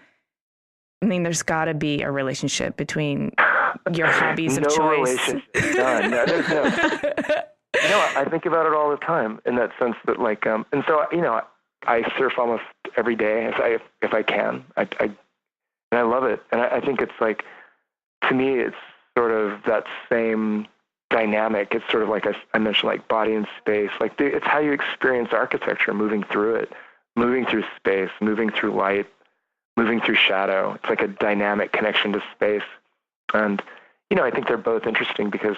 there's got to be a relationship between your hobbies of choice. None. No, there's no. I think about it all the time in that sense that like, and so, I surf almost every day if I can. And I love it. And I think it's like, to me, it's sort of that same dynamic. It's sort of like I mentioned, like body and space. Like it's how you experience architecture, moving through it, moving through space, moving through light, moving through shadow. It's like a dynamic connection to space. And, I think they're both interesting because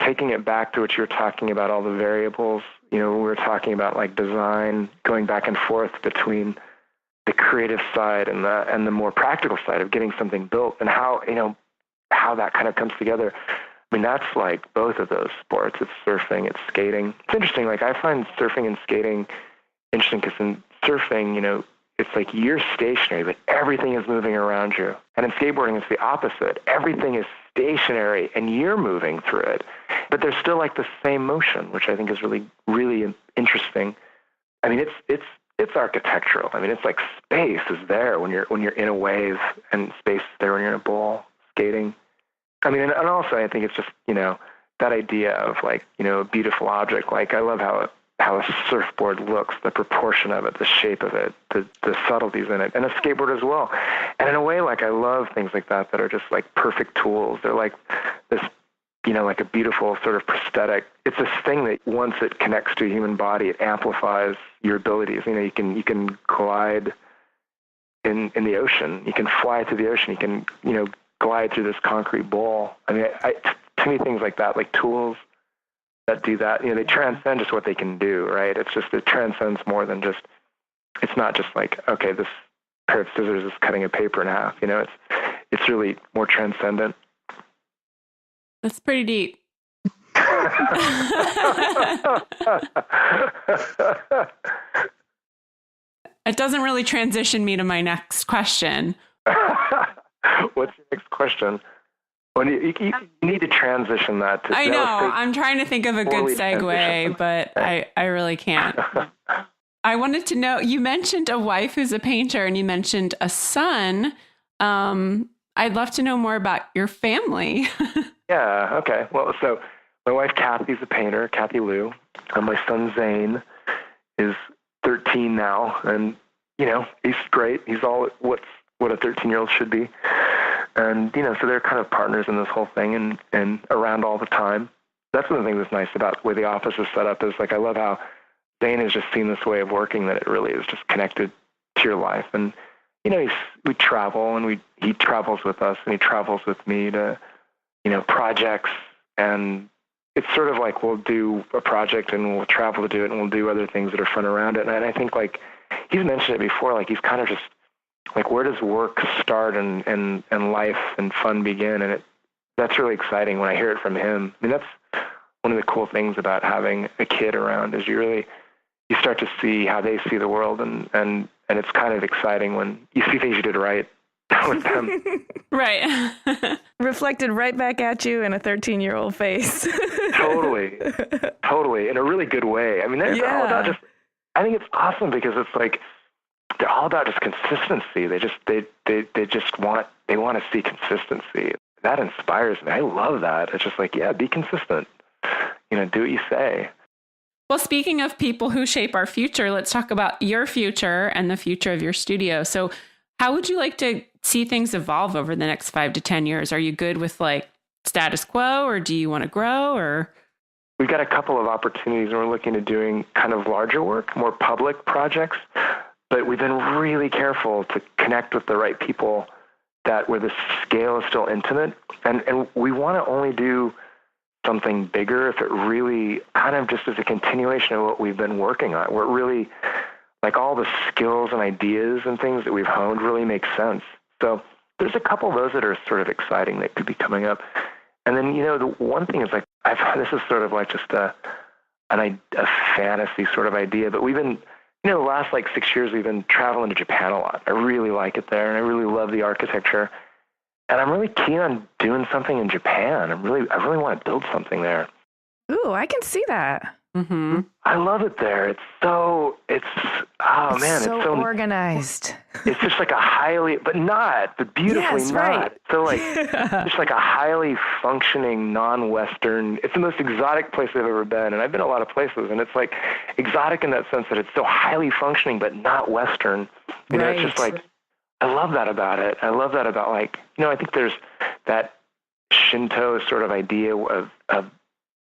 taking it back to what you were talking about, all the variables, we were talking about like design, going back and forth between the creative side and the more practical side of getting something built, and how that kind of comes together. That's like both of those sports. It's surfing, it's skating. It's interesting. Like I find surfing and skating interesting because in surfing, it's like you're stationary, but everything is moving around you. And in skateboarding, it's the opposite. Everything is stationary and you're moving through it. But there's still like the same motion, which I think is really, really interesting. It's architectural. It's like space is there when you're in a wave, and space is there when you're in a bowl skating. And also I think it's just, that idea of like, a beautiful object. Like I love how a surfboard looks, the proportion of it, the shape of it, the subtleties in it, and a skateboard as well. And in a way, like I love things like that are just like perfect tools. They're like this, like a beautiful sort of prosthetic. It's this thing that once it connects to a human body, it amplifies your abilities. You can glide in the ocean. You can fly through the ocean. You can, glide through this concrete bowl. To me, things like that, like tools that do that, they transcend just what they can do, right? It transcends more than just, it's not just like, okay, this pair of scissors is cutting a paper in half, it's really more transcendent. That's pretty deep. It doesn't really transition me to my next question. What's your next question? Well, you need to transition that. I know. I'm trying to think of a good segue, but I really can't. I wanted to know, you mentioned a wife who's a painter and you mentioned a son. I'd love to know more about your family. Yeah. Okay. Well, so My wife, Kathy's a painter, Kathy Lou. And my son, Zane, is 13 now. And, he's great. He's all what a 13-year-old should be. And, so they're kind of partners in this whole thing and around all the time. That's one of the things that's nice about the way the office is set up is, I love how Zane has just seen this way of working that it really is just connected to your life. And, we travel and he travels with us and he travels with me to, projects. And it's sort of like we'll do a project and we'll travel to do it and we'll do other things that are fun around it. And I think he's mentioned it before, he's kind of just where does work start and life and fun begin? And that's really exciting when I hear it from him. I mean, that's one of the cool things about having a kid around is you start to see how they see the world and it's kind of exciting when you see things you did right with them. Right. Reflected right back at you in a 13-year-old face. Totally. In a really good way. I mean, they're all about I think it's awesome because it's they're all about just consistency. They want to see consistency. That inspires me. I love that. It's just be consistent. Do what you say. Well, speaking of people who shape our future, let's talk about your future and the future of your studio. So how would you like to see things evolve over the next 5 to 10 years? Are you good with status quo or do you want to grow or? We've got a couple of opportunities and we're looking at doing kind of larger work, more public projects, but we've been really careful to connect with the right people where the scale is still intimate. And we want to only do something bigger if it really kind of just is a continuation of what we've been working on, where it really, all the skills and ideas and things that we've honed really make sense. So there's a couple of those that are sort of exciting that could be coming up. And then, the one thing is this is sort of just a fantasy sort of idea, but we've been, the last 6 years, we've been traveling to Japan a lot. I really like it there and I really love the architecture. And I'm really keen on doing something in Japan. I really want to build something there. Ooh, I can see that. Mm-hmm. I love it there. It's so organized. It's just but beautifully not. Right. So just a highly functioning non-Western, it's the most exotic place I've ever been. And I've been a lot of places and it's exotic in that sense that it's so highly functioning, but not Western. Right. It's just I love that about it. I love that about I think there's that Shinto sort of idea of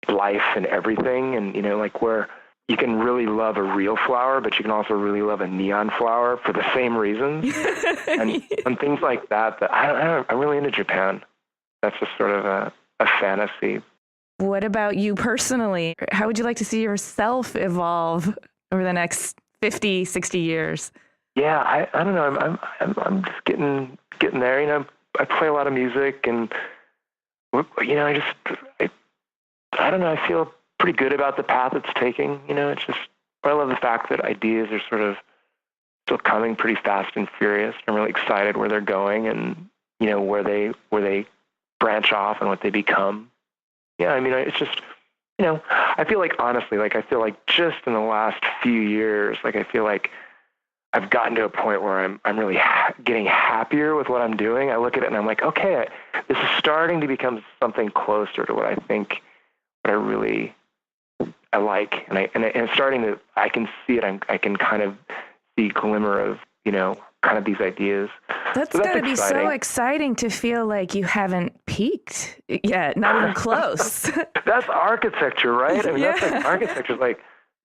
life and everything. And, where you can really love a real flower, but you can also really love a neon flower for the same reasons. and things like that I'm really into Japan. That's just sort of a fantasy. What about you personally? How would you like to see yourself evolve over the next 50, 60 years? Yeah, I don't know. I'm just getting there. I play a lot of music, and I don't know. I feel pretty good about the path it's taking. It's just I love the fact that ideas are sort of still coming pretty fast and furious. I'm really excited where they're going, and where they branch off and what they become. Yeah, I mean, it's just I feel honestly, I feel just in the last few years, I feel I've gotten to a point where I'm really getting happier with what I'm doing. I look at it and I'm okay, this is starting to become something closer to what I think, what I like. And it's starting to, I can see it. I can kind of see a glimmer of, kind of these ideas. That's got to be so exciting to feel like you haven't peaked yet, not even close. That's architecture, right? I mean, that's architecture.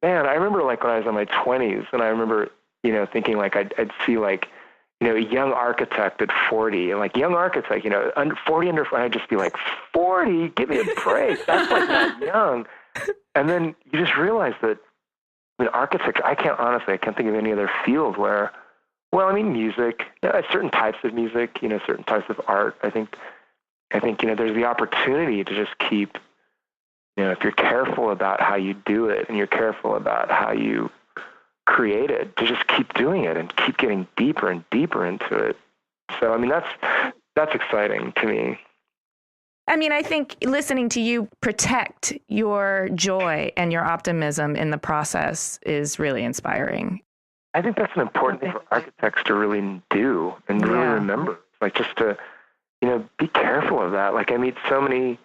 Man, I remember when I was in my 20s and I remember, thinking I'd see a young architect at 40 and young architect, 40 under, I'd just be 40, give me a break. That's not young. And then you just realize that architecture, I can't think of any other field where, music, certain types of music, certain types of art. I think, there's the opportunity to just keep, if you're careful about how you do it and you're careful about how you create it, to just keep doing it and keep getting deeper and deeper into it. So, that's exciting to me. I think listening to you protect your joy and your optimism in the process is really inspiring. I think that's an important thing for architects to really do and really remember, just to, be careful of that. I meet so many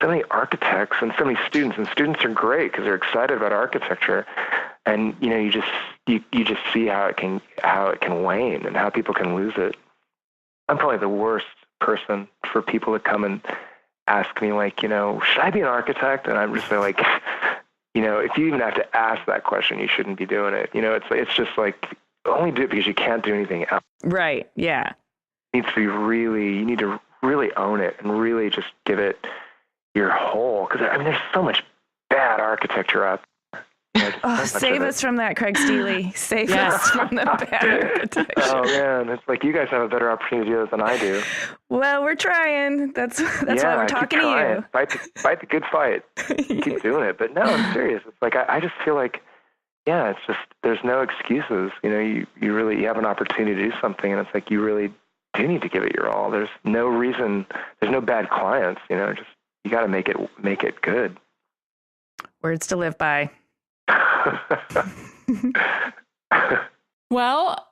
so many architects and so many students, and students are great because they're excited about architecture. And, you know, you just see how it can wane and how people can lose it. I'm probably the worst person for people to come and ask me, like, you know, should I be an architect? And I'm just like, you know, if you even have to ask that question, you shouldn't be doing it. You know, it's just like, only do it because you can't do anything else. Right. Yeah. It needs to be you need to really own it and really just give it your whole, because I mean, there's so much bad architecture out there. You know, save us from that, Craig Steely. Save us from the bad architecture. Oh man, it's like you guys have a better opportunity to do this than I do. Well, we're trying. That's why we're talking to you. Fight the good fight. Keep doing it. But no, I'm serious. It's like I just feel like, yeah, it's just there's no excuses. You know, you have an opportunity to do something, and it's like you really do need to give it your all. There's no reason. There's no bad clients. You know, just you got to make it good. Words to live by. Well,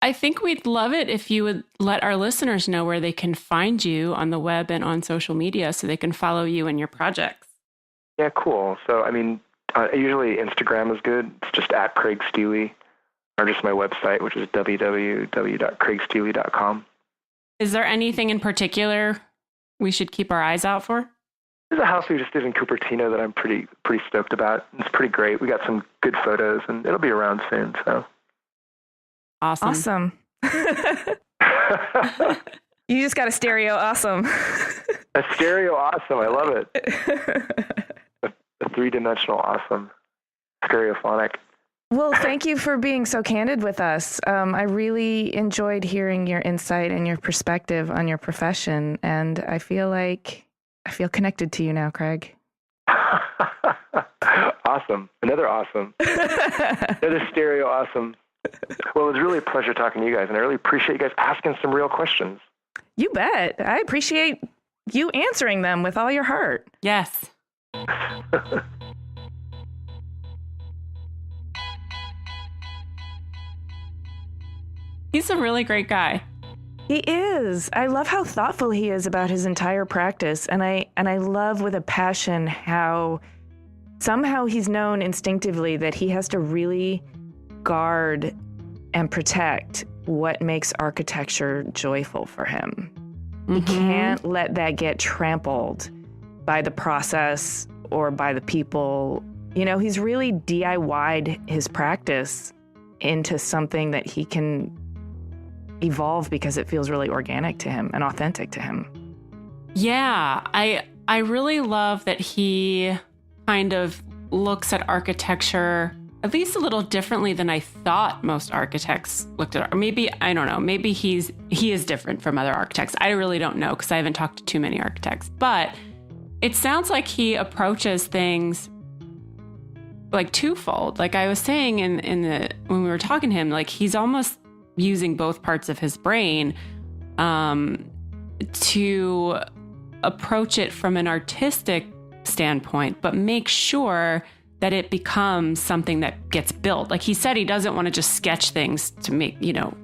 I think we'd love it if you would let our listeners know where they can find you on the web and on social media so they can follow you and your projects. Yeah, cool. So, I mean, usually Instagram is good. It's just at Craig Steely, or just my website, which is www.craigsteely.com. Is there anything in particular we should keep our eyes out for? There's a house we just did in Cupertino that I'm pretty stoked about. It's pretty great. We got some good photos, and it'll be around soon. So awesome. You just got a stereo awesome. A stereo awesome. I love it. A three-dimensional awesome. Stereophonic. Well, thank you for being so candid with us. I really enjoyed hearing your insight and your perspective on your profession, and I feel connected to you now, Craig. Awesome. Another awesome. Another stereo awesome. Well, it was really a pleasure talking to you guys, and I really appreciate you guys asking some real questions. You bet. I appreciate you answering them with all your heart. Yes. He's a really great guy. He is. I love how thoughtful he is about his entire practice. And I love with a passion how somehow he's known instinctively that he has to really guard and protect what makes architecture joyful for him. Mm-hmm. He can't let that get trampled by the process or by the people. You know, he's really DIY'd his practice into something that he can evolve because it feels really organic to him and authentic to him. Yeah, I really love that he kind of looks at architecture at least a little differently than I thought most architects looked at it. Or maybe, I don't know, maybe he is different from other architects. I really don't know because I haven't talked to too many architects. But it sounds like he approaches things like twofold. Like I was saying when we were talking to him, like he's almost using both parts of his brain to approach it from an artistic standpoint, but make sure that it becomes something that gets built. Like he said, he doesn't want to just sketch things to make,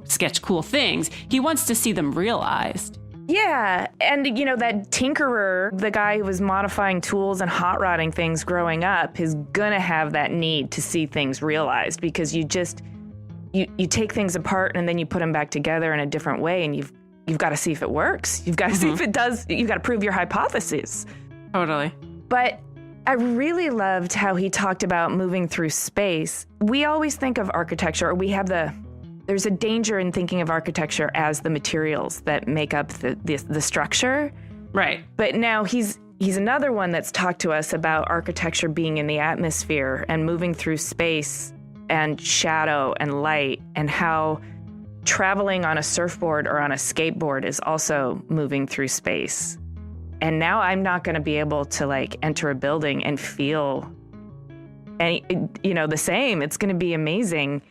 sketch cool things. He wants to see them realized. Yeah. And, that tinkerer, the guy who was modifying tools and hot rodding things growing up, is going to have that need to see things realized because you take things apart and then you put them back together in a different way. And you've got to see if it works. You've got to see if it does. You've got to prove your hypothesis. Totally. But I really loved how he talked about moving through space. We always think of architecture, or there's a danger in thinking of architecture as the materials that make up the structure. Right. But now he's another one that's talked to us about architecture being in the atmosphere and moving through space and shadow and light, and how traveling on a surfboard or on a skateboard is also moving through space. And now I'm not going to be able to enter a building and feel the same. It's going to be amazing.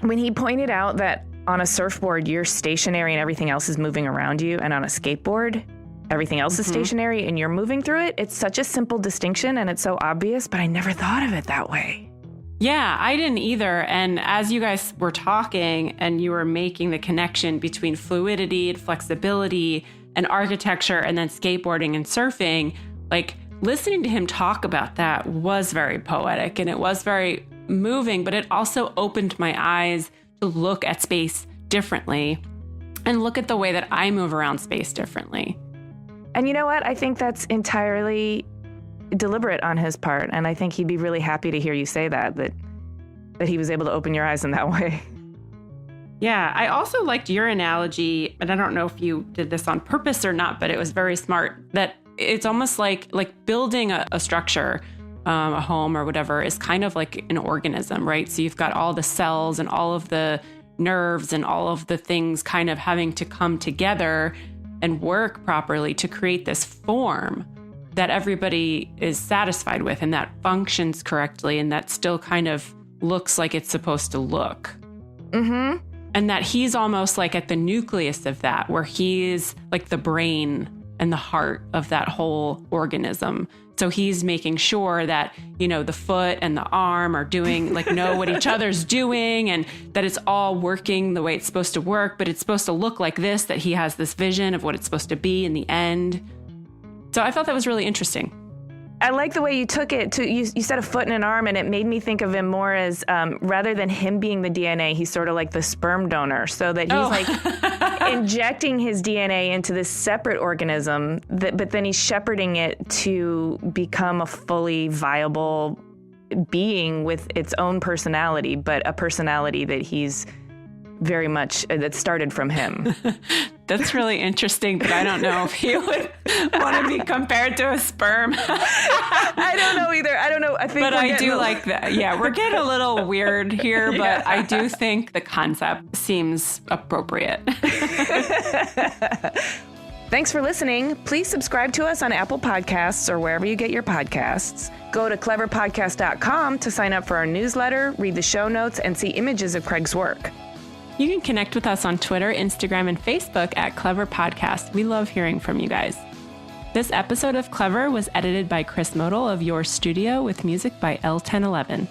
When he pointed out that on a surfboard, you're stationary and everything else is moving around you, and on a skateboard, everything else is stationary and you're moving through it. It's such a simple distinction and it's so obvious, but I never thought of it that way. Yeah, I didn't either. And as you guys were talking and you were making the connection between fluidity and flexibility and architecture and then skateboarding and surfing, listening to him talk about that was very poetic and it was very moving, but it also opened my eyes to look at space differently and look at the way that I move around space differently. And you know what? I think that's entirely deliberate on his part. And I think he'd be really happy to hear you say that he was able to open your eyes in that way. Yeah, I also liked your analogy, and I don't know if you did this on purpose or not, but it was very smart, that it's almost like building a structure, a home or whatever, is kind of like an organism, right? So you've got all the cells and all of the nerves and all of the things kind of having to come together and work properly to create this form that everybody is satisfied with and that functions correctly and that still kind of looks like it's supposed to look. Mm-hmm. And that he's almost like at the nucleus of that, where he's like the brain and the heart of that whole organism. So he's making sure that, you know, the foot and the arm are doing, like, know what each other's doing and that it's all working the way it's supposed to work, but it's supposed to look like this, that he has this vision of what it's supposed to be in the end. So I thought that was really interesting. I like the way you took it to, you said a foot and an arm, and it made me think of him more as, rather than him being the DNA, he's sort of like the sperm donor, so that he's like injecting his DNA into this separate organism, but then he's shepherding it to become a fully viable being with its own personality, but a personality that he's very much, that started from him. That's really interesting, but I don't know if he would want to be compared to a sperm. I don't know either. I don't know. I think, but I do like that. Yeah, we're getting a little weird here, but I do think the concept seems appropriate. Thanks for listening. Please subscribe to us on Apple Podcasts or wherever you get your podcasts. Go to cleverpodcast.com to sign up for our newsletter, read the show notes, and see images of Craig's work. You can connect with us on Twitter, Instagram, and Facebook at Clever Podcast. We love hearing from you guys. This episode of Clever was edited by Chris Modl of Yore Studio with music by L1011.